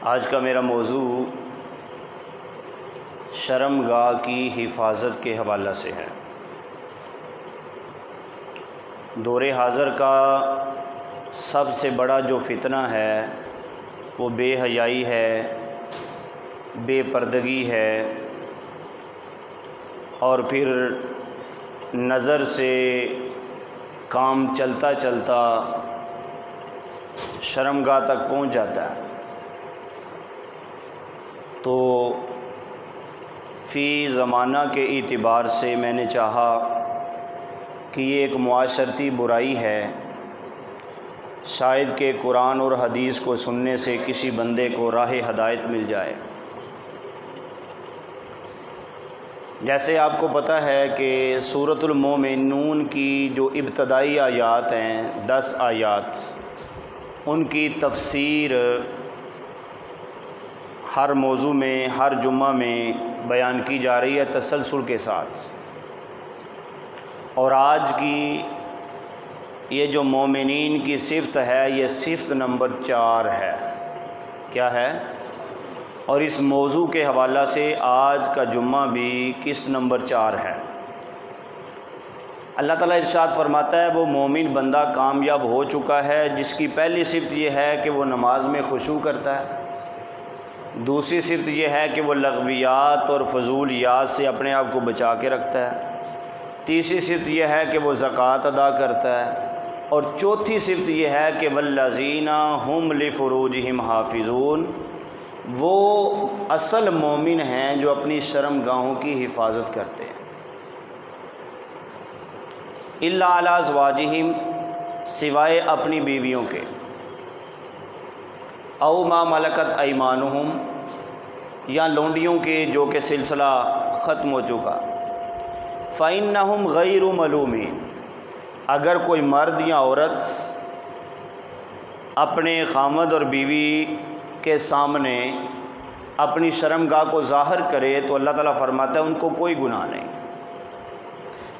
آج کا میرا موضوع شرمگاہ کی حفاظت کے حوالہ سے ہے۔ دور حاضر کا سب سے بڑا جو فتنہ ہے وہ بے حیائی ہے، بے پردگی ہے، اور پھر نظر سے کام چلتا چلتا شرمگاہ تک پہنچ جاتا ہے۔ تو فی زمانہ کے اعتبار سے میں نے چاہا کہ یہ ایک معاشرتی برائی ہے، شاید کہ قرآن اور حدیث کو سننے سے کسی بندے کو راہ ہدایت مل جائے۔ جیسے آپ کو پتہ ہے کہ سورۃ المومنون کی جو ابتدائی آیات ہیں 10 آیات، ان کی تفسیر ہر موضوع میں، ہر جمعہ میں بیان کی جا رہی ہے تسلسل کے ساتھ، اور آج کی یہ جو مومنین کی صفت ہے یہ صفت نمبر 4 ہے۔ کیا ہے؟ اور اس موضوع کے حوالہ سے آج کا جمعہ بھی کس نمبر 4 ہے؟ اللہ تعالیٰ ارشاد فرماتا ہے وہ مومن بندہ کامیاب ہو چکا ہے جس کی پہلی صفت یہ ہے کہ وہ نماز میں خشوع کرتا ہے، دوسری صفت یہ ہے کہ وہ لغویات اور فضولیات سے اپنے آپ کو بچا کے رکھتا ہے، تیسری صفت یہ ہے کہ وہ زکوٰۃ ادا کرتا ہے، اور چوتھی صفت یہ ہے کہ والذین ھم لفروجہم حافظون، وہ اصل مومن ہیں جو اپنی شرمگاہوں کی حفاظت کرتے ہیں۔ الا علی ازواجہم، سوائے اپنی بیویوں کے، او ما ملکت ایمانہم، یا لونڈیوں کے جو کہ سلسلہ ختم ہو چکا، فإنہم غیر ملومین، اگر کوئی مرد یا عورت اپنے خامد اور بیوی کے سامنے اپنی شرمگاہ کو ظاہر کرے تو اللہ تعالیٰ فرماتا ہے ان کو کوئی گناہ نہیں،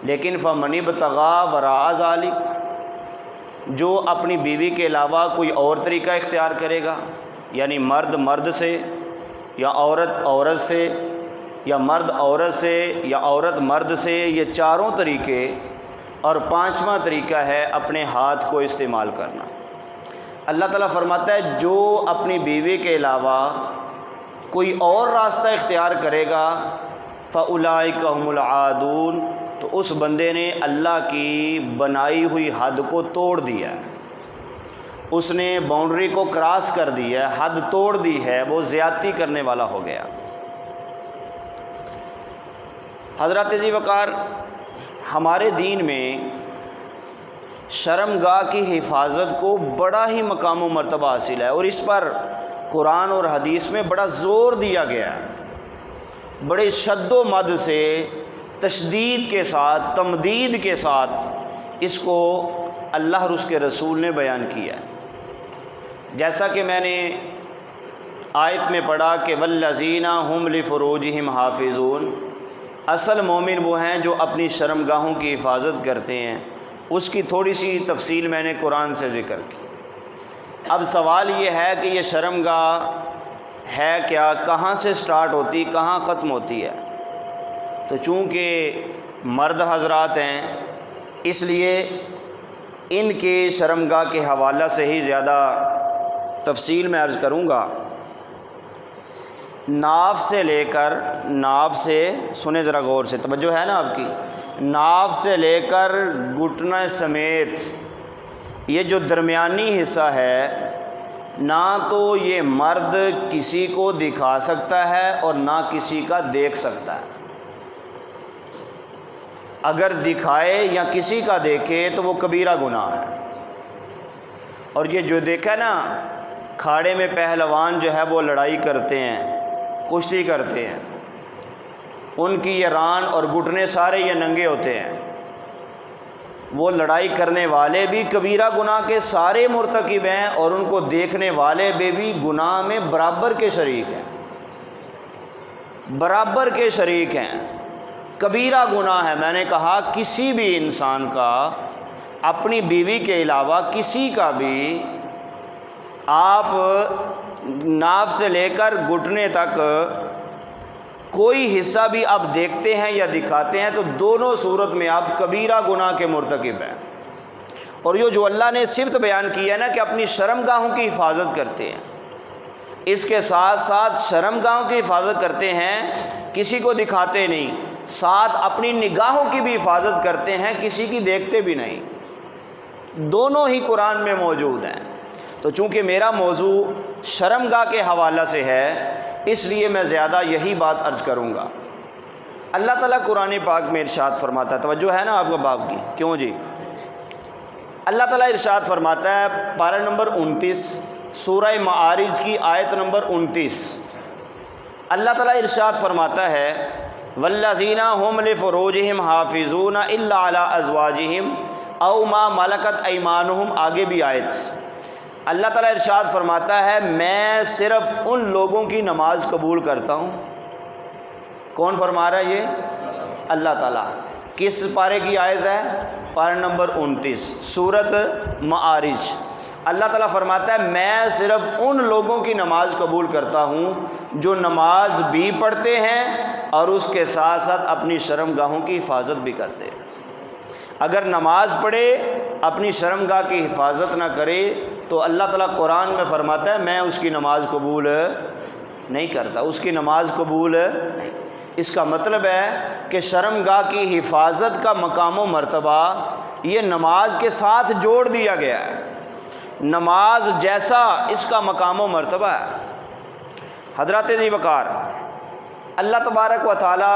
لیکن فمن ابتغی وراء ذلک، جو اپنی بیوی کے علاوہ کوئی اور طریقہ اختیار کرے گا، یعنی مرد مرد سے، یا عورت عورت سے، یا مرد عورت سے، یا عورت مرد سے، یہ چاروں طریقے، اور پانچواں طریقہ ہے اپنے ہاتھ کو استعمال کرنا۔ اللہ تعالیٰ فرماتا ہے جو اپنی بیوی کے علاوہ کوئی اور راستہ اختیار کرے گا فَأُولَئِكَ هُمُ الْعَادُونَ، تو اس بندے نے اللہ کی بنائی ہوئی حد کو توڑ دیا ہے، اس نے باؤنڈری کو کراس کر دی ہے، حد توڑ دی ہے، وہ زیادتی کرنے والا ہو گیا۔ حضرات ذی وقار، ہمارے دین میں شرمگاہ کی حفاظت کو بڑا ہی مقام و مرتبہ حاصل ہے، اور اس پر قرآن اور حدیث میں بڑا زور دیا گیا ہے، بڑے شد و مد سے، تشدید کے ساتھ، تمدید کے ساتھ اس کو اللہ اور اس کے رسول نے بیان کیا ہے۔ جیسا کہ میں نے آیت میں پڑھا کہ والذین ھم لفروجہم حافظون، اصل مومن وہ ہیں جو اپنی شرمگاہوں کی حفاظت کرتے ہیں، اس کی تھوڑی سی تفصیل میں نے قرآن سے ذکر کی۔ اب سوال یہ ہے کہ یہ شرمگاہ ہے کیا، کہاں سے سٹارٹ ہوتی، کہاں ختم ہوتی ہے؟ تو چونکہ مرد حضرات ہیں اس لیے ان کے شرمگاہ کے حوالہ سے ہی زیادہ تفصیل میں عرض کروں گا۔ ناف سے لے کر، ناف سے سنیں ذرا غور سے، توجہ ہے نا آپ کی، ناف سے لے کر گھٹنے سمیت یہ جو درمیانی حصہ ہے، نہ تو یہ مرد کسی کو دکھا سکتا ہے اور نہ کسی کا دیکھ سکتا ہے۔ اگر دکھائے یا کسی کا دیکھے تو وہ کبیرہ گناہ ہے۔ اور یہ جو دیکھا نا، کھاڑے میں پہلوان جو ہے وہ لڑائی کرتے ہیں، کشتی کرتے ہیں، ان کی یہ ران اور گھٹنے سارے یہ ننگے ہوتے ہیں، وہ لڑائی کرنے والے بھی کبیرہ گناہ کے سارے مرتکب ہیں، اور ان کو دیکھنے والے بھی گناہ میں برابر کے شریک ہیں، برابر کے شریک ہیں۔ کبیرہ گناہ ہے۔ میں نے کہا کسی بھی انسان کا اپنی بیوی کے علاوہ کسی کا بھی آپ ناف سے لے کر گھٹنے تک کوئی حصہ بھی آپ دیکھتے ہیں یا دکھاتے ہیں تو دونوں صورت میں آپ کبیرہ گناہ کے مرتکب ہیں۔ اور یہ جو اللہ نے صفت بیان کی ہے نا کہ اپنی شرمگاہوں کی حفاظت کرتے ہیں، اس کے ساتھ ساتھ شرمگاہوں کی حفاظت کرتے ہیں، کسی کو دکھاتے نہیں، ساتھ اپنی نگاہوں کی بھی حفاظت کرتے ہیں، کسی کی دیکھتے بھی نہیں۔ دونوں ہی قرآن میں موجود ہیں۔ تو چونکہ میرا موضوع شرمگاہ کے حوالہ سے ہے، اس لیے میں زیادہ یہی بات عرض کروں گا۔ اللہ تعالیٰ قرآن پاک میں ارشاد فرماتا ہے، توجہ ہے نا آپ کا باپ کی؟ کیوں جی؟ اللہ تعالیٰ ارشاد فرماتا ہے پارہ نمبر 29 سورہ معارج کی آیت نمبر 29۔ اللہ تعالیٰ ارشاد فرماتا ہے والذین هم لفروجہم حافظون الا علی ازواجہم او ما ملکت ایمانہم، آگے بھی آیت۔ اللہ تعالیٰ ارشاد فرماتا ہے میں صرف ان لوگوں کی نماز قبول کرتا ہوں۔ کون فرما رہا ہے یہ؟ اللہ تعالیٰ۔ کس پارے کی آیت ہے؟ پارہ نمبر 29 سورۃ معارج۔ اللہ تعالیٰ فرماتا ہے میں صرف ان لوگوں کی نماز قبول کرتا ہوں جو نماز بھی پڑھتے ہیں اور اس کے ساتھ ساتھ اپنی شرمگاہوں کی حفاظت بھی کرتے ہیں۔ اگر نماز پڑھے اپنی شرمگاہ کی حفاظت نہ کرے تو اللہ تعالیٰ قرآن میں فرماتا ہے میں اس کی نماز قبول نہیں کرتا، اس کی نماز قبول نہیں۔ اس کا مطلب ہے کہ شرمگاہ کی حفاظت کا مقام و مرتبہ یہ نماز کے ساتھ جوڑ دیا گیا ہے، نماز جیسا اس کا مقام و مرتبہ ہے۔ حضرات ذی وقار، اللہ تبارک و تعالی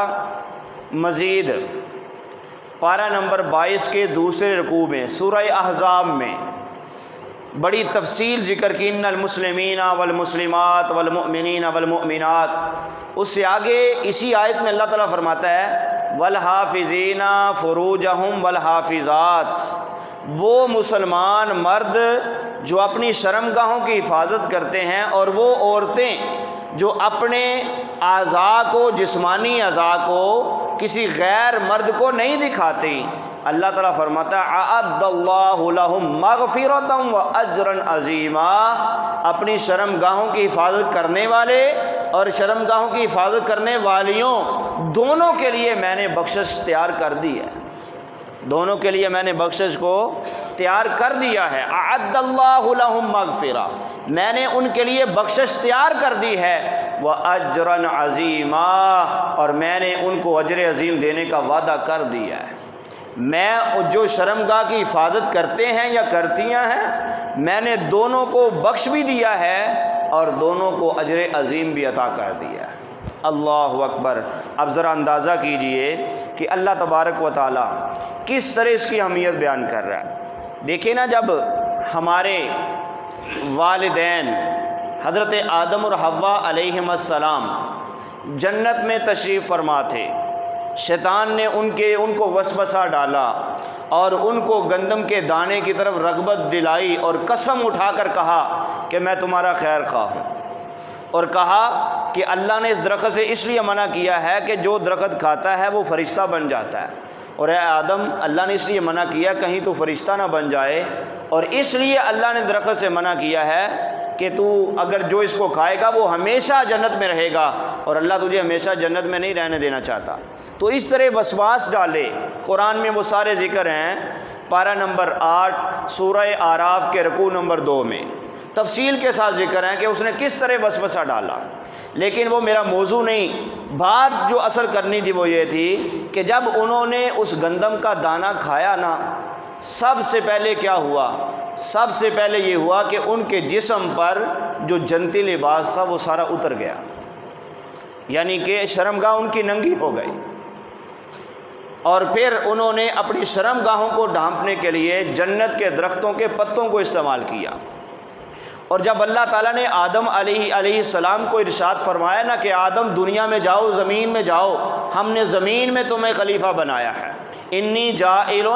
مزید پارہ نمبر 22 کے دوسرے رکوع میں سورہ احزاب میں بڑی تفصیل ذکر کی ان المسلمین والمسلمات والمؤمنین والمؤمنات۔ اس سے آگے اسی آیت میں اللہ تعالیٰ فرماتا ہے والحافظین فروجہم والحافظات، وہ مسلمان مرد جو اپنی شرمگاہوں کی حفاظت کرتے ہیں اور وہ عورتیں جو اپنے اعضاء کو، جسمانی اعضاء کو کسی غیر مرد کو نہیں دکھاتی۔ اللہ تعالیٰ فرماتا ہے اعد اللہ لہم مغفرۃ و اجرا عظیما، اپنی شرمگاہوں کی حفاظت کرنے والے اور شرمگاہوں کی حفاظت کرنے والیوں دونوں کے لیے میں نے بخشش تیار کر دی ہے، دونوں کے لیے میں نے بخشش کو تیار کر دیا ہے۔ اعد اللہ لہم مغفرہ، میں نے ان کے لیے بخشش تیار کر دی ہے، واجرا عظیما، اور میں نے ان کو اجر عظیم دینے کا وعدہ کر دیا ہے۔ میں جو شرمگاہ کی حفاظت کرتے ہیں یا کرتیاں ہیں، میں نے دونوں کو بخش بھی دیا ہے اور دونوں کو اجر عظیم بھی عطا کر دیا ہے۔ اللہ اکبر۔ اب ذرا اندازہ کیجئے کہ اللہ تبارک و تعالی کس طرح اس کی اہمیت بیان کر رہا ہے۔ دیکھیں نا، جب ہمارے والدین حضرت آدم اور حوا علیہم السلام جنت میں تشریف فرما تھے، شیطان نے ان کو وسوسہ ڈالا اور ان کو گندم کے دانے کی طرف رغبت دلائی اور قسم اٹھا کر کہا کہ میں تمہارا خیر خواہ ہوں، اور کہا کہ اللہ نے اس درخت سے اس لیے منع کیا ہے کہ جو درخت کھاتا ہے وہ فرشتہ بن جاتا ہے، اور اے آدم اللہ نے اس لیے منع کیا کہیں تو فرشتہ نہ بن جائے، اور اس لیے اللہ نے درخت سے منع کیا ہے کہ تو اگر جو اس کو کھائے گا وہ ہمیشہ جنت میں رہے گا، اور اللہ تجھے ہمیشہ جنت میں نہیں رہنے دینا چاہتا۔ تو اس طرح وسواس ڈالے، قرآن میں وہ سارے ذکر ہیں۔ پارہ نمبر 8 سورہ اعراف کے رکوع نمبر 2 میں تفصیل کے ساتھ ذکر ہیں کہ اس نے کس طرح وسوسہ ڈالا، لیکن وہ میرا موضوع نہیں۔ بات جو اثر کرنی تھی وہ یہ تھی کہ جب انہوں نے اس گندم کا دانہ کھایا نا، سب سے پہلے کیا ہوا؟ سب سے پہلے یہ ہوا کہ ان کے جسم پر جو جنتی لباس تھا وہ سارا اتر گیا، یعنی کہ شرمگاہ ان کی ننگی ہو گئی، اور پھر انہوں نے اپنی شرمگاہوں کو ڈھانپنے کے لیے جنت کے درختوں کے پتوں کو استعمال کیا۔ اور جب اللہ تعالیٰ نے آدم علیہ السلام کو ارشاد فرمایا نا کہ آدم دنیا میں جاؤ، زمین میں جاؤ، ہم نے زمین میں تمہیں خلیفہ بنایا ہے، انی جاعل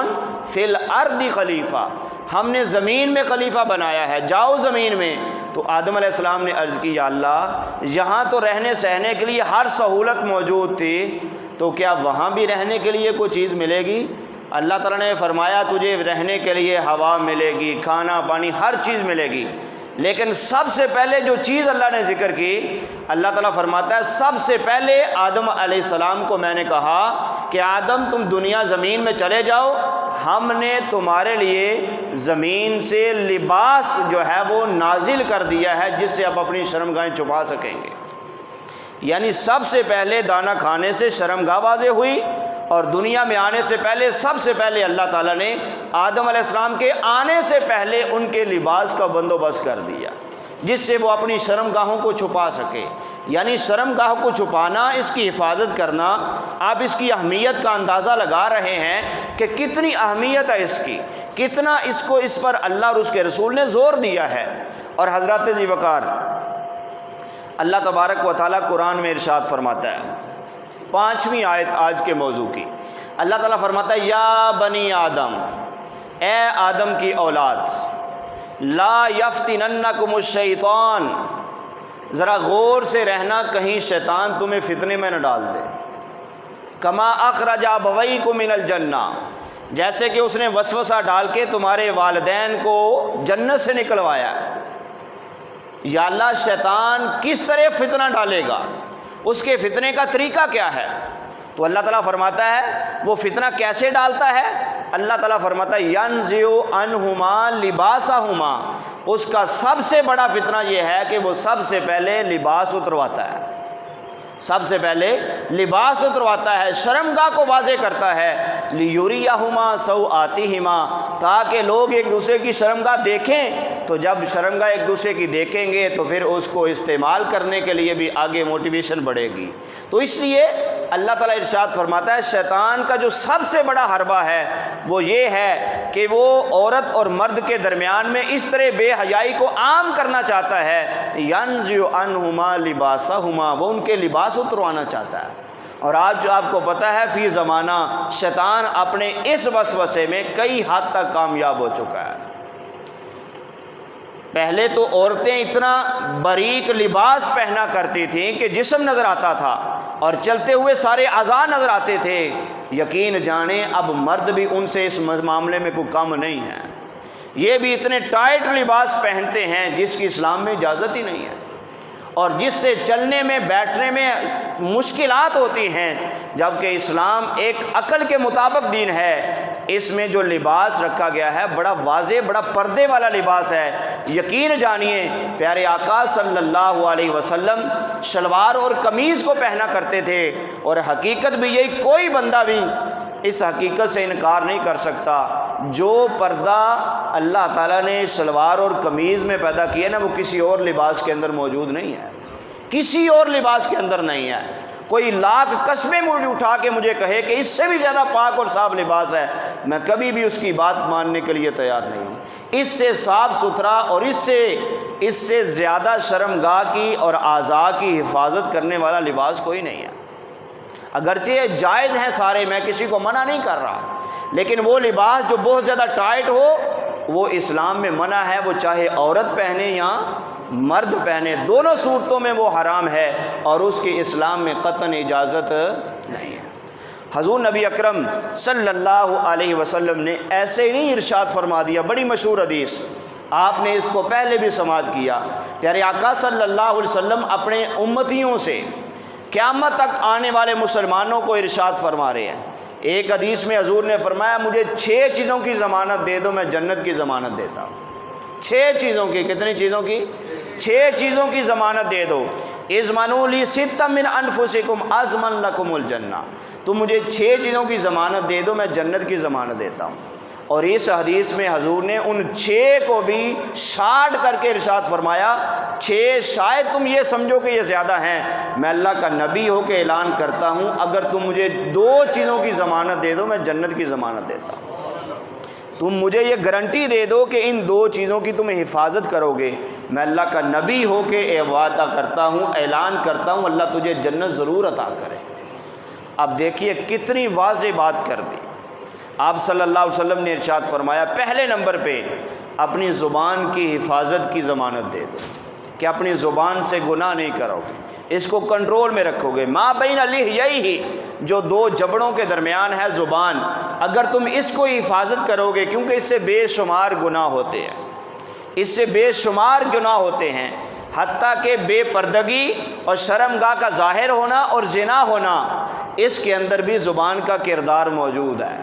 فی الارض خلیفہ، ہم نے زمین میں خلیفہ بنایا ہے، جاؤ زمین میں۔ تو آدم علیہ السلام نے عرض کی یا اللہ یہاں تو رہنے سہنے کے لیے ہر سہولت موجود تھی، تو کیا وہاں بھی رہنے کے لیے کوئی چیز ملے گی؟ اللہ تعالیٰ نے فرمایا تجھے رہنے کے لیے ہوا ملے گی، کھانا پانی ہر چیز ملے گی، لیکن سب سے پہلے جو چیز اللہ نے ذکر کی، اللہ تعالیٰ فرماتا ہے سب سے پہلے آدم علیہ السلام کو میں نے کہا کہ آدم تم دنیا زمین میں چلے جاؤ، ہم نے تمہارے لیے زمین سے لباس جو ہے وہ نازل کر دیا ہے جس سے آپ اپنی شرمگاہیں چھپا سکیں گے۔ یعنی سب سے پہلے دانہ کھانے سے شرمگاہ واضح ہوئی، اور دنیا میں آنے سے پہلے سب سے پہلے اللہ تعالیٰ نے آدم علیہ السلام کے آنے سے پہلے ان کے لباس کا بندوبست کر دیا جس سے وہ اپنی شرمگاہوں کو چھپا سکے۔ یعنی شرمگاہ کو چھپانا، اس کی حفاظت کرنا، آپ اس کی اہمیت کا اندازہ لگا رہے ہیں کہ کتنی اہمیت ہے اس کی، کتنا اس پر اللہ اور اس کے رسول نے زور دیا ہے۔ اور حضرات ذی وقار، اللہ تبارک و تعالیٰ قرآن میں ارشاد فرماتا ہے، 5ویں آیت آج کے موضوع کی، اللہ تعالیٰ فرماتا ہے یا بنی آدم، اے آدم کی اولاد، لا یفتننکم الشیطان، ذرا غور سے رہنا کہیں شیطان تمہیں فتنے میں نہ ڈال دے، کما اخرج ابویکم من الجنہ، جیسے کہ اس نے وسوسہ ڈال کے تمہارے والدین کو جنت سے نکلوایا۔ یا اللہ، شیطان کس طرح فتنہ ڈالے گا، اس کے فتنے کا طریقہ کیا ہے؟ تو اللہ تعالیٰ فرماتا ہے وہ فتنہ کیسے ڈالتا ہے؟ اللہ تعالیٰ فرماتا ہے ینزع عنہما لباسہما، اس کا سب سے بڑا فتنہ یہ ہے کہ وہ سب سے پہلے لباس اترواتا ہے، سب سے پہلے لباس اترواتا ہے، شرمگاہ کو واضح کرتا ہے، لیریہما سوآتہما، تاکہ لوگ ایک دوسرے کی شرمگاہ دیکھیں، تو جب شرمگاہ ایک دوسرے کی دیکھیں گے تو پھر اس کو استعمال کرنے کے لیے بھی آگے موٹیویشن بڑھے گی۔ تو اس لیے اللہ تعالیٰ ارشاد فرماتا ہے شیطان کا جو سب سے بڑا حربہ ہے وہ یہ ہے کہ وہ عورت اور مرد کے درمیان میں اس طرح بے حیائی کو عام کرنا چاہتا ہے، ینزع عنہما لباسہما، وہ ان کے لباس اتروانا چاہتا ہے۔ اور آج جو آپ کو پتہ ہے فی زمانہ شیطان اپنے اس وسوسے میں کئی حد تک کامیاب ہو چکا ہے۔ پہلے تو عورتیں اتنا باریک لباس پہنا کرتی تھیں کہ جسم نظر آتا تھا اور چلتے ہوئے سارے اعضاء نظر آتے تھے، یقین جانیں اب مرد بھی ان سے اس معاملے میں کوئی کم نہیں ہے، یہ بھی اتنے ٹائٹ لباس پہنتے ہیں جس کی اسلام میں اجازت ہی نہیں ہے، اور جس سے چلنے میں بیٹھنے میں مشکلات ہوتی ہیں، جبکہ اسلام ایک عقل کے مطابق دین ہے۔ اس میں جو لباس رکھا گیا ہے بڑا واضح، بڑا پردے والا لباس ہے۔ یقین جانیے پیارے آقا صلی اللہ علیہ وسلم شلوار اور قمیض کو پہنا کرتے تھے، اور حقیقت بھی یہی، کوئی بندہ بھی اس حقیقت سے انکار نہیں کر سکتا، جو پردہ اللہ تعالیٰ نے شلوار اور قمیض میں پیدا کیا نا وہ کسی اور لباس کے اندر موجود نہیں ہے، کسی اور لباس کے اندر نہیں ہے۔ کوئی لاکھ قسمیں مجھے اٹھا کے مجھے کہے کہ اس سے بھی زیادہ پاک اور صاف لباس ہے، میں کبھی بھی اس کی بات ماننے کے لیے تیار نہیں ہوں۔ اس سے صاف ستھرا اور اس سے زیادہ شرمگاہ کی اور اعضاء کی حفاظت کرنے والا لباس کوئی نہیں ہے۔ اگرچہ جائز ہیں سارے، میں کسی کو منع نہیں کر رہا، لیکن وہ لباس جو بہت زیادہ ٹائٹ ہو وہ اسلام میں منع ہے، وہ چاہے عورت پہنے یا مرد پہنے، دونوں صورتوں میں وہ حرام ہے اور اس کی اسلام میں قطعاً اجازت نہیں ہے۔ حضور نبی اکرم صلی اللہ علیہ وسلم نے ایسے ہی نہیں ارشاد فرما دیا، بڑی مشہور حدیث، آپ نے اس کو پہلے بھی سماعت کیا، پیارے آقا صلی اللہ علیہ وسلم اپنے امتیوں سے قیامت تک آنے والے مسلمانوں کو ارشاد فرما رہے ہیں۔ ایک حدیث میں حضور نے فرمایا مجھے 6 چیزوں کی ضمانت دے دو، میں جنت کی ضمانت دیتا ہوں۔ 6 چیزوں کی، کتنی چیزوں کی؟ 6 چیزوں کی ضمانت دے دو۔ اضمنوا لی 6 من انفسکم اضمن لکم الجنہ، تم مجھے 6 چیزوں کی ضمانت دے دو، میں جنت کی ضمانت دیتا ہوں۔ اور اس حدیث میں حضور نے ان 6 کو بھی شارٹ کر کے ارشاد فرمایا، 6 شاید تم یہ سمجھو کہ یہ زیادہ ہیں، میں اللہ کا نبی ہو کے اعلان کرتا ہوں اگر تم مجھے 2 چیزوں کی ضمانت دے دو میں جنت کی ضمانت دیتا ہوں۔ تم مجھے یہ گارنٹی دے دو کہ ان 2 چیزوں کی تم حفاظت کرو گے، میں اللہ کا نبی ہو کے وعدہ کرتا ہوں، اعلان کرتا ہوں اللہ تجھے جنت ضرور عطا کرے۔ اب دیکھیے کتنی واضح بات کر دی۔ آپ صلی اللہ علیہ وسلم نے ارشاد فرمایا پہلے نمبر پہ اپنی زبان کی حفاظت کی ضمانت دے دو کہ اپنی زبان سے گناہ نہیں کرو گے، اس کو کنٹرول میں رکھو گے۔ ما بین لحییہ، جو 2 جبڑوں کے درمیان ہے زبان، اگر تم اس کو حفاظت کرو گے، کیونکہ اس سے بے شمار گناہ ہوتے ہیں، اس سے بے شمار گناہ ہوتے ہیں، حتیٰ کہ بے پردگی اور شرمگاہ کا ظاہر ہونا اور زنا ہونا، اس کے اندر بھی زبان کا کردار موجود ہے۔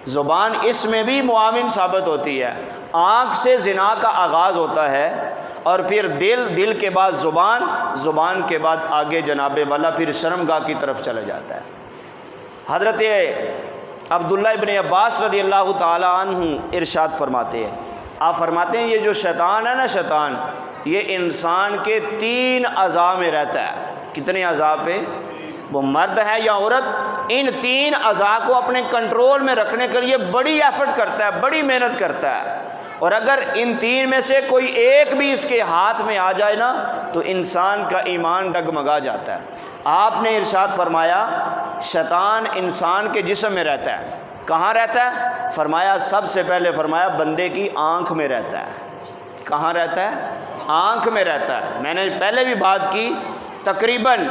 زبان اس میں بھی معاون ثابت ہوتی ہے۔ آنکھ سے زنا کا آغاز ہوتا ہے اور پھر دل کے بعد زبان کے بعد آگے جناب والا پھر شرمگاہ کی طرف چلا جاتا ہے۔ حضرت عبداللہ ابن عباس رضی اللہ تعالی عنہ ارشاد فرماتے ہیں، آپ فرماتے ہیں یہ جو شیطان ہے نا، شیطان یہ انسان کے 3 اعضاء میں رہتا ہے۔ کتنے اعضاء پہ؟ وہ مرد ہے یا عورت، ان 3 اعضاء کو اپنے کنٹرول میں رکھنے کے لیے بڑی ایفرٹ کرتا ہے، بڑی محنت کرتا ہے، اور اگر ان 3 میں سے کوئی ایک بھی اس کے ہاتھ میں آ جائے نا تو انسان کا ایمان ڈگمگا جاتا ہے۔ آپ نے ارشاد فرمایا شیطان انسان کے جسم میں رہتا ہے۔ کہاں رہتا ہے؟ فرمایا سب سے پہلے فرمایا بندے کی آنکھ میں رہتا ہے۔ کہاں رہتا ہے؟ آنکھ میں رہتا ہے۔ میں نے پہلے بھی بات کی، تقریباً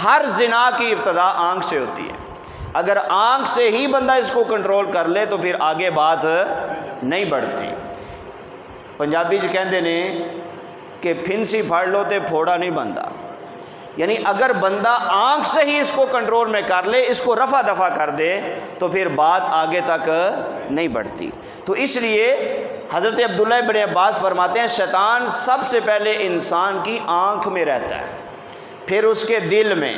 ہر زنا کی ابتدا آنکھ سے ہوتی ہے۔ اگر آنکھ سے ہی بندہ اس کو کنٹرول کر لے تو پھر آگے بات نہیں بڑھتی۔ پنجابی کہندے نے کہ پھنسی پھڑ لو تے پھوڑا نہیں بنتا، یعنی اگر بندہ آنکھ سے ہی اس کو کنٹرول میں کر لے، اس کو رفع دفع کر دے تو پھر بات آگے تک نہیں بڑھتی۔ تو اس لیے حضرت عبداللہ ابن عباس فرماتے ہیں شیطان سب سے پہلے انسان کی آنکھ میں رہتا ہے، پھر اس کے دل میں،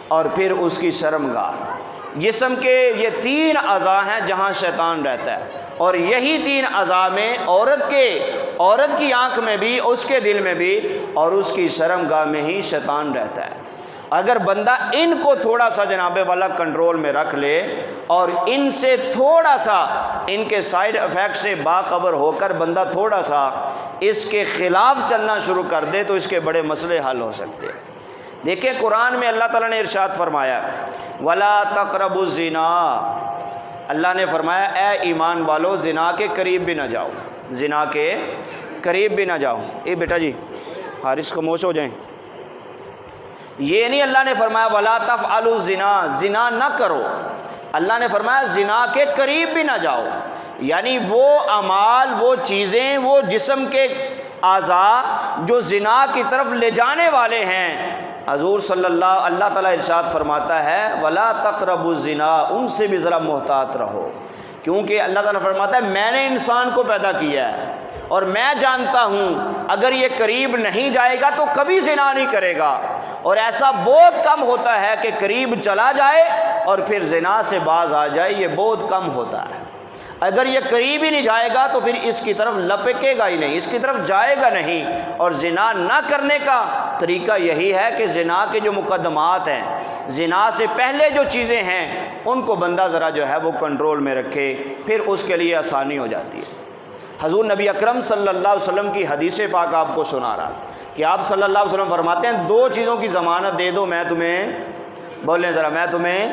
اور پھر اس کی شرمگاہ۔ جسم کے یہ 3 اعضاء ہیں جہاں شیطان رہتا ہے، اور یہی 3 اعضاء میں عورت کی آنکھ میں بھی، اس کے دل میں بھی، اور اس کی شرمگاہ میں ہی شیطان رہتا ہے۔ اگر بندہ ان کو تھوڑا سا جناب والا کنٹرول میں رکھ لے اور ان سے تھوڑا سا ان کے سائیڈ افیکٹ سے باخبر ہو کر بندہ تھوڑا سا اس کے خلاف چلنا شروع کر دے تو اس کے بڑے مسئلے حل ہو سکتے ہیں۔ دیکھیں قرآن میں اللہ تعالیٰ نے ارشاد فرمایا وَلَا تَقْرَبُوا الزِّنَا، اللہ نے فرمایا اے ایمان والو زنا کے قریب بھی نہ جاؤ، زنا کے قریب بھی نہ جاؤ۔ اے بیٹا جی حارث خاموش ہو جائیں۔ یہ نہیں اللہ نے فرمایا وَلَا تَفْعَلُوا الزِّنَا، زنا نہ کرو، اللہ نے فرمایا زنا کے قریب بھی نہ جاؤ، یعنی وہ اعمال، وہ چیزیں، وہ جسم کے اعضاء جو زنا کی طرف لے جانے والے ہیں، حضور صلی اللہ تعالیٰ ارشاد فرماتا ہے وَلَا تَقْرَبُوا الزِّنَا، ان سے بھی ذرا محتاط رہو، کیونکہ اللہ تعالیٰ فرماتا ہے میں نے انسان کو پیدا کیا ہے اور میں جانتا ہوں اگر یہ قریب نہیں جائے گا تو کبھی زنا نہیں کرے گا، اور ایسا بہت کم ہوتا ہے کہ قریب چلا جائے اور پھر زنا سے باز آ جائے، یہ بہت کم ہوتا ہے۔ اگر یہ قریب ہی نہیں جائے گا تو پھر اس کی طرف لپکے گا ہی نہیں، اس کی طرف جائے گا نہیں، اور زنا نہ کرنے کا طریقہ یہی ہے کہ زنا کے جو مقدمات ہیں، زنا سے پہلے جو چیزیں ہیں ان کو بندہ ذرا جو ہے وہ کنٹرول میں رکھے، پھر اس کے لیے آسانی ہو جاتی ہے۔ حضور نبی اکرم صلی اللہ علیہ وسلم کی حدیث پاک آپ کو سنا رہا کہ آپ صلی اللہ علیہ وسلم فرماتے ہیں 2 چیزوں کی ضمانت دے دو میں تمہیں، بولیں ذرا، میں تمہیں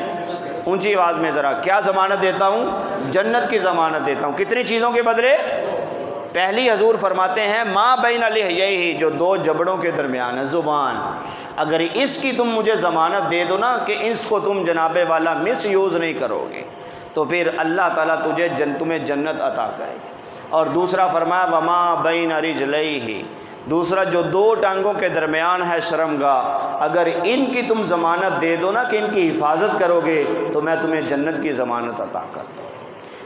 اونچی آواز میں ذرا، کیا ضمانت دیتا ہوں؟ جنت کی ضمانت دیتا ہوں۔ کتنی چیزوں کے بدلے؟ پہلی حضور فرماتے ہیں ما بین لحییہ، جو 2 جبڑوں کے درمیان ہے، زبان، اگر اس کی تم مجھے ضمانت دے دو نا کہ اس کو تم جناب والا مس یوز نہیں کرو گے تو پھر اللہ تعالیٰ تمہیں جنت عطا کرے گی۔ اور دوسرا فرمایا وما بین رجلیہ، دوسرا جو 2 ٹانگوں کے درمیان ہے شرمگاہ، اگر ان کی تم ضمانت دے دو نا کہ ان کی حفاظت کرو گے تو میں تمہیں جنت کی ضمانت عطا کرتا ہوں۔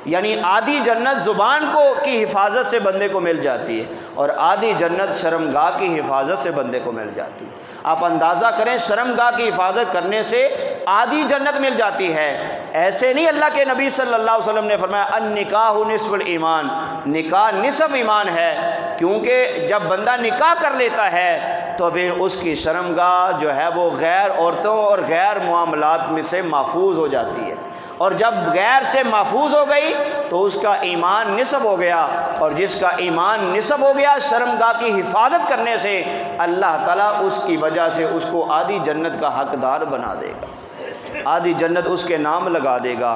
یعنی آدھی جنت زبان کی حفاظت سے بندے کو مل جاتی ہے اور آدھی جنت شرمگاہ کی حفاظت سے بندے کو مل جاتی ہے۔ آپ اندازہ کریں شرمگاہ کی حفاظت کرنے سے آدھی جنت مل جاتی ہے۔ ایسے نہیں اللہ کے نبی صلی اللہ علیہ وسلم نے فرمایا النکاح نصف الایمان، نکاح نصف ایمان ہے، کیونکہ جب بندہ نکاح کر لیتا ہے تو پھر اس کی شرمگاہ جو ہے وہ غیر عورتوں اور غیر معاملات میں سے محفوظ ہو جاتی ہے، اور جب غیر سے محفوظ ہو گئی تو اس کا ایمان نصف ہو گیا، اور جس کا ایمان نصف ہو گیا شرمگاہ کی حفاظت کرنے سے اللہ تعالیٰ اس کی وجہ سے اس کو آدھی جنت کا حقدار بنا دے گا، آدھی جنت اس کے نام لگا دے گا۔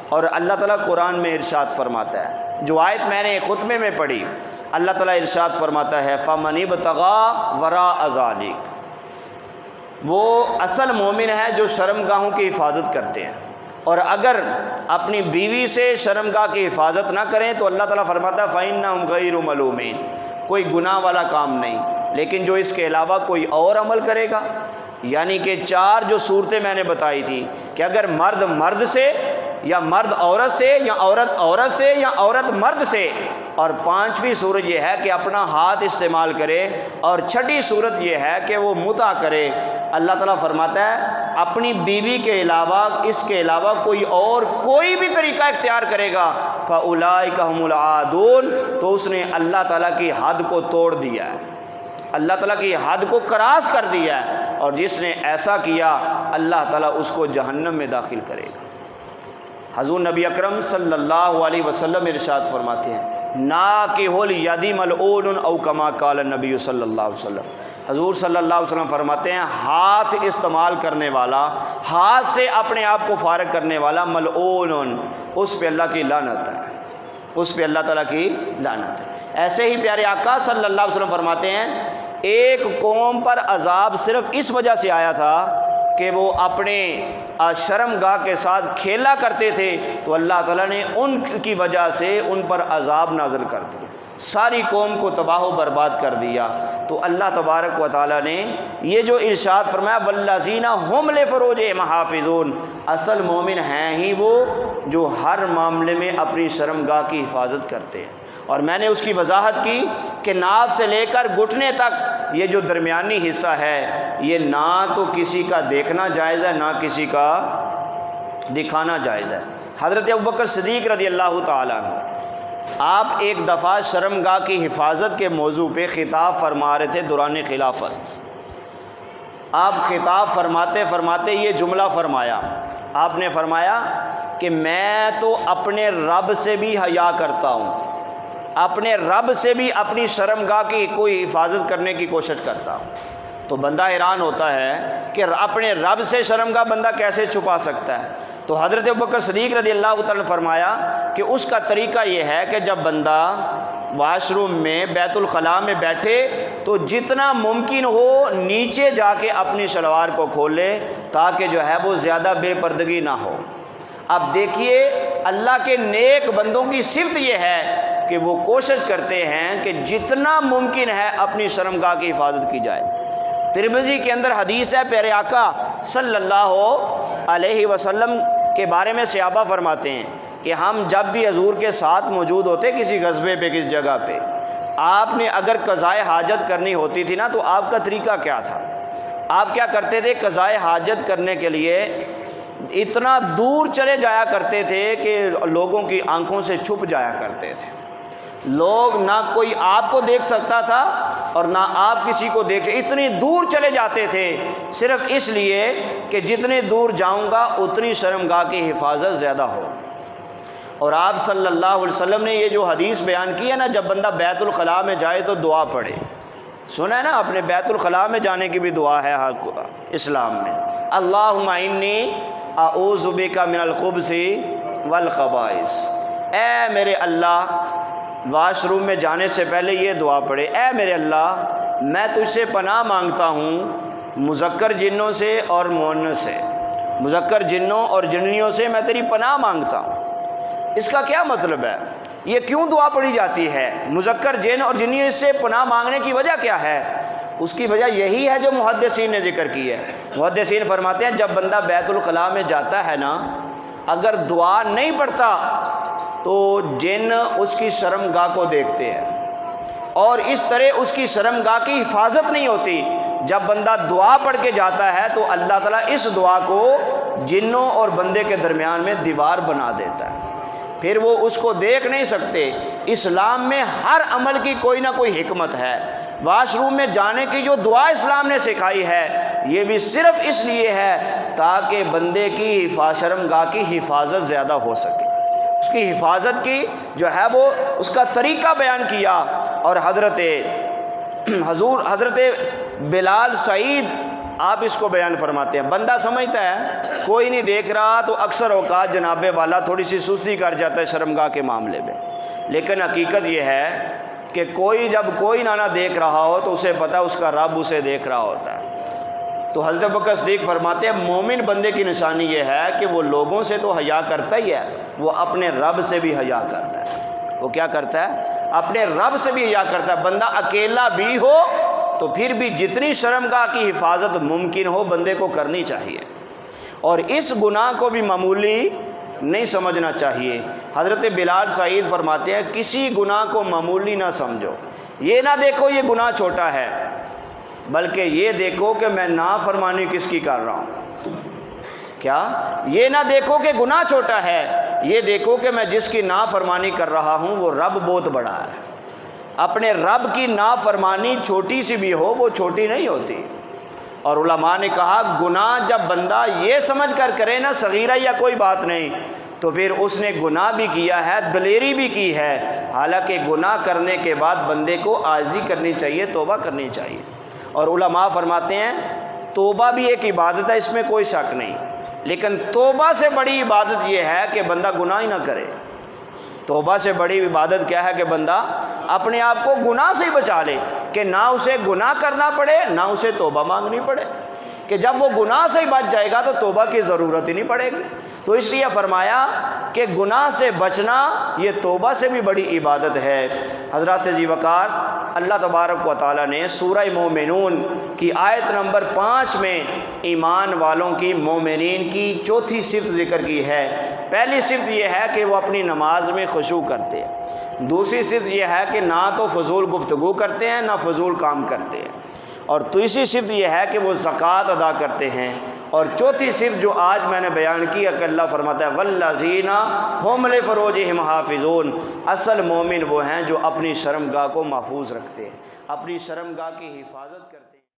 اور اللہ تعالیٰ قرآن میں ارشاد فرماتا ہے، جو آیت میں نے خطبے میں پڑھی، اللہ تعالیٰ ارشاد فرماتا ہے فَمَنِ ابْتَغَىٰ وَرَاءَ ذَلِكَ، وہ اصل مومن ہے جو شرمگاہوں کی حفاظت کرتے ہیں، اور اگر اپنی بیوی سے شرمگاہ کی حفاظت نہ کریں تو اللہ تعالیٰ فرماتا ہے فَإِنَّهُمْ غَيْرُ مَلُومِينَ، کوئی گناہ والا کام نہیں، لیکن جو اس کے علاوہ کوئی اور عمل کرے گا، یعنی کہ 4 جو صورتیں میں نے بتائی تھی کہ اگر مرد مرد سے یا مرد عورت سے یا عورت عورت سے یا عورت مرد سے، اور 5ویں صورت یہ ہے کہ اپنا ہاتھ استعمال کرے، اور 6ٹھی صورت یہ ہے کہ وہ متع کرے۔ اللہ تعالیٰ فرماتا ہے اپنی بیوی کے علاوہ اس کے علاوہ کوئی اور کوئی بھی طریقہ اختیار کرے گا فَأُولَٰئِكَ هُمُ الْعَادُونَ، تو اس نے اللہ تعالیٰ کی حد کو توڑ دیا ہے، اللہ تعالیٰ کی حد کو کراس کر دیا ہے، اور جس نے ایسا کیا اللہ تعالیٰ اس کو جہنم میں داخل کرے گا۔ حضور نبی اکرم صلی اللہ علیہ وسلم ارشاد فرماتے ہیں ناکح الید ملعون او کما قال النبی صلی اللہ علیہ وسلم، حضور صلی اللہ علیہ وسلم فرماتے ہیں ہاتھ استعمال کرنے والا، ہاتھ سے اپنے آپ کو فارغ کرنے والا ملعون، اس پہ اللہ کی لعنت ہے، اس پہ اللہ تعالیٰ کی لعنت ہے۔ ایسے ہی پیارے آقا صلی اللہ علیہ وسلم فرماتے ہیں ایک قوم پر عذاب صرف اس وجہ سے آیا تھا کہ وہ اپنے شرم گاہ کے ساتھ کھیلا کرتے تھے، تو اللہ تعالیٰ نے ان کی وجہ سے ان پر عذاب نازل کر دیا، ساری قوم کو تباہ و برباد کر دیا۔ تو اللہ تبارک و تعالیٰ نے یہ جو ارشاد فرمایا والذین ہم لفروجہم حافظون، اصل مومن ہیں ہی وہ جو ہر معاملے میں اپنی شرم گاہ کی حفاظت کرتے ہیں۔ اور میں نے اس کی وضاحت کی کہ ناف سے لے کر گھٹنے تک یہ جو درمیانی حصہ ہے یہ نہ تو کسی کا دیکھنا جائز ہے نہ کسی کا دکھانا جائز ہے۔ حضرت ابوبکر صدیق رضی اللہ تعالیٰ عنہ آپ ایک دفعہ شرم گاہ کی حفاظت کے موضوع پہ خطاب فرما رہے تھے دوران خلافت۔ آپ خطاب فرماتے فرماتے یہ جملہ فرمایا، آپ نے فرمایا کہ میں تو اپنے رب سے بھی حیا کرتا ہوں، اپنے رب سے بھی اپنی شرم گاہ کی کوئی حفاظت کرنے کی کوشش کرتا ہوں۔ تو بندہ حیران ہوتا ہے کہ اپنے رب سے شرم گاہ بندہ کیسے چھپا سکتا ہے؟ تو حضرت ابوبکر صدیق رضی اللہ تعالیٰ نے فرمایا کہ اس کا طریقہ یہ ہے کہ جب بندہ واش روم میں بیت الخلاء میں بیٹھے تو جتنا ممکن ہو نیچے جا کے اپنی شلوار کو کھولے تاکہ جو ہے وہ زیادہ بے پردگی نہ ہو۔ اب دیکھیے اللہ کے نیک بندوں کی صفت یہ ہے کہ وہ کوشش کرتے ہیں کہ جتنا ممکن ہے اپنی شرم گاہ کی حفاظت کی جائے۔ ترمذی کے اندر حدیث ہے پیارے آقا صلی اللہ علیہ وسلم کے بارے میں صحابہ فرماتے ہیں کہ ہم جب بھی حضور کے ساتھ موجود ہوتے کسی غزوے پہ کسی جگہ پہ، آپ نے اگر قضائے حاجت کرنی ہوتی تھی نا تو آپ کا طریقہ کیا تھا؟ آپ کیا کرتے تھے؟ قضائے حاجت کرنے کے لیے اتنا دور چلے جایا کرتے تھے کہ لوگوں کی آنکھوں سے چھپ جایا کرتے تھے، لوگ نہ کوئی آپ کو دیکھ سکتا تھا اور نہ آپ کسی کو دیکھ، اتنی دور چلے جاتے تھے صرف اس لیے کہ جتنے دور جاؤں گا اتنی شرم گاہ کی حفاظت زیادہ ہو۔ اور آپ صلی اللہ علیہ وسلم نے یہ جو حدیث بیان کی ہے نا، جب بندہ بیت الخلاء میں جائے تو دعا پڑھے، سنا ہے نا اپنے بیت الخلاء میں جانے کی بھی دعا ہے اسلام میں، اللہم انی اعوذ بک من الخبث والخبائث، اے میرے اللہ، واش روم میں جانے سے پہلے یہ دعا پڑھے، اے میرے اللہ میں تجھ سے پناہ مانگتا ہوں مذکر جنوں سے اور مؤنث سے، مذکر جنوں اور جننیوں سے میں تیری پناہ مانگتا ہوں۔ اس کا کیا مطلب ہے؟ یہ کیوں دعا پڑھی جاتی ہے؟ مذکر جن اور جنیوں سے پناہ مانگنے کی وجہ کیا ہے؟ اس کی وجہ یہی ہے جو محدثین نے ذکر کی ہے۔ محدثین فرماتے ہیں جب بندہ بیت الخلاء میں جاتا ہے نا، اگر دعا نہیں پڑھتا تو جن اس کی شرم گاہ کو دیکھتے ہیں اور اس طرح اس کی شرم گاہ کی حفاظت نہیں ہوتی۔ جب بندہ دعا پڑھ کے جاتا ہے تو اللہ تعالیٰ اس دعا کو جنوں اور بندے کے درمیان میں دیوار بنا دیتا ہے، پھر وہ اس کو دیکھ نہیں سکتے۔ اسلام میں ہر عمل کی کوئی نہ کوئی حکمت ہے۔ واش روم میں جانے کی جو دعا اسلام نے سکھائی ہے یہ بھی صرف اس لیے ہے تاکہ بندے کی شرم گاہ کی حفاظت زیادہ ہو سکے، اس کی حفاظت کی جو ہے وہ اس کا طریقہ بیان کیا۔ اور حضرت بلال سعید آپ اس کو بیان فرماتے ہیں، بندہ سمجھتا ہے کوئی نہیں دیکھ رہا تو اکثر اوقات جناب والا تھوڑی سی سستی کر جاتا ہے شرمگاہ کے معاملے میں، لیکن حقیقت یہ ہے کہ جب کوئی نہ دیکھ رہا ہو تو اسے پتہ اس کا رب اسے دیکھ رہا ہوتا ہے۔ تو حضرت ابوبکر صدیق فرماتے ہیں مومن بندے کی نشانی یہ ہے کہ وہ لوگوں سے تو حیا کرتا ہی ہے، وہ اپنے رب سے بھی حیا کرتا ہے۔ وہ کیا کرتا ہے؟ اپنے رب سے بھی حیا کرتا ہے۔ بندہ اکیلا بھی ہو تو پھر بھی جتنی شرمگاہ کی حفاظت ممکن ہو بندے کو کرنی چاہیے، اور اس گناہ کو بھی معمولی نہیں سمجھنا چاہیے۔ حضرت بلال سعید فرماتے ہیں کسی گناہ کو معمولی نہ سمجھو، یہ نہ دیکھو یہ گناہ چھوٹا ہے، بلکہ یہ دیکھو کہ میں نافرمانی کس کی کر رہا ہوں۔ کیا؟ یہ نہ دیکھو کہ گناہ چھوٹا ہے، یہ دیکھو کہ میں جس کی نافرمانی کر رہا ہوں وہ رب بہت بڑا ہے۔ اپنے رب کی نافرمانی چھوٹی سی بھی ہو وہ چھوٹی نہیں ہوتی۔ اور علماء نے کہا گناہ جب بندہ یہ سمجھ کر کرے نا صغیرہ یا کوئی بات نہیں، تو پھر اس نے گناہ بھی کیا ہے، دلیری بھی کی ہے۔ حالانکہ گناہ کرنے کے بعد بندے کو عاجزی کرنی چاہیے، توبہ کرنی چاہیے۔ اور علماء فرماتے ہیں توبہ بھی ایک عبادت ہے، اس میں کوئی شک نہیں، لیکن توبہ سے بڑی عبادت یہ ہے کہ بندہ گناہ ہی نہ کرے۔ توبہ سے بڑی عبادت کیا ہے کہ بندہ اپنے آپ کو گناہ سے ہی بچا لے، کہ نہ اسے گناہ کرنا پڑے نہ اسے توبہ مانگنی پڑے، کہ جب وہ گناہ سے ہی بچ جائے گا تو توبہ کی ضرورت ہی نہیں پڑے گی۔ تو اس لیے فرمایا کہ گناہ سے بچنا یہ توبہ سے بھی بڑی عبادت ہے۔ حضرات ذی وقار، اللہ تبارک و تعالیٰ نے سورہ مومنون کی آیت نمبر 5 میں ایمان والوں کی، مومنین کی چوتھی صفت ذکر کی ہے۔ پہلی صفت یہ ہے کہ وہ اپنی نماز میں خشوع کرتے ہیں، دوسری صفت یہ ہے کہ نہ تو فضول گفتگو کرتے ہیں نہ فضول کام کرتے ہیں، اور تیسری صفت یہ ہے کہ وہ زکوٰۃ ادا کرتے ہیں، اور چوتھی صفت جو آج میں نے بیان کی ہے کہ اللہ فرماتا ہے والذین ھم لفروجہم حافظون، اصل مومن وہ ہیں جو اپنی شرمگاہ کو محفوظ رکھتے ہیں، اپنی شرمگاہ کی حفاظت کرتے ہیں۔